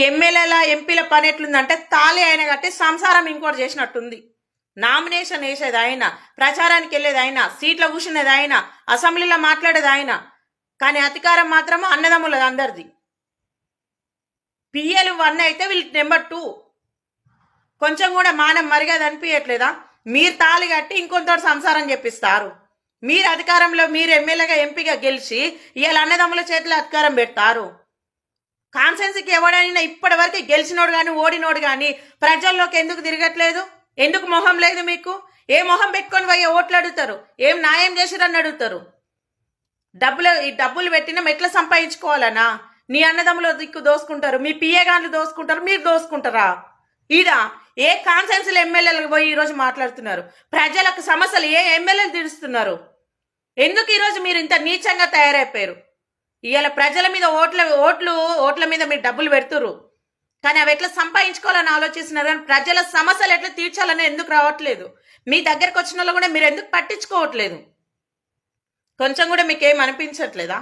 ఎమ్మెల్యేల ఎంపీల పని ఎట్లుందంటే తాళి ఆయన కట్టి సంసారం ఇంకోటి చేసినట్టుంది. నామినేషన్ వేసేది ఆయన, ప్రచారానికి వెళ్ళేది ఆయన, సీట్లో కూర్చునేది ఆయన, అసెంబ్లీలో మాట్లాడేది ఆయన, కానీ అధికారం మాత్రము అన్నదమ్ములది అందరిది. పిఎలు 1 అయితే వీళ్ళు నెంబర్ 2. కొంచెం కూడా మానం మరిగేది అనిపించట్లేదా? మీరు తాళి కట్టి ఇంకొంత సంసారం చెప్పిస్తారు. మీరు అధికారంలో మీరు ఎమ్మెల్యేగా ఎంపీగా గెలిచి ఇవాళ అన్నదమ్ముల చేతిలో అధికారం పెడతారు. కాన్సెన్స్కి ఎవడైనా ఇప్పటి వరకు గెలిచినోడు కానీ ఓడినోడు కానీ ప్రజల్లోకి ఎందుకు తిరగట్లేదు? ఎందుకు మొహం లేదు మీకు? ఏ మొహం పెట్టుకొని పోయి ఓట్లు అడుగుతారు? ఏం న్యాయం చేసిరని అడుగుతారు? డబ్బులు పెట్టినా ఎట్లా సంపాదించుకోవాలనా? నీ అన్నదమ్ములు దిక్కు దోసుకుంటారు, మీ పిఏగాన్లు దోసుకుంటారు, మీరు దోసుకుంటారా? ఈడ ఏ కాన్సెన్స్లు ఎమ్మెల్యేలకు పోయి ఈరోజు మాట్లాడుతున్నారు? ప్రజలకు సమస్యలు ఏ ఎమ్మెల్యేలు తీరుస్తున్నారు? ఎందుకు ఈరోజు మీరు ఇంత నీచంగా తయారైపోయారు? ఇవాళ ప్రజల మీద ఓట్ల మీద మీరు డబ్బులు పెడుతురు, కానీ అవి ఎట్లా సంపాదించుకోవాలని ఆలోచిస్తున్నారు, కానీ ప్రజల సమస్యలు ఎట్లా తీర్చాలని ఎందుకు రావట్లేదు? మీ దగ్గరకు వచ్చిన వాళ్ళు కూడా మీరు ఎందుకు పట్టించుకోవట్లేదు? కొంచెం కూడా మీకేం అనిపించట్లేదా?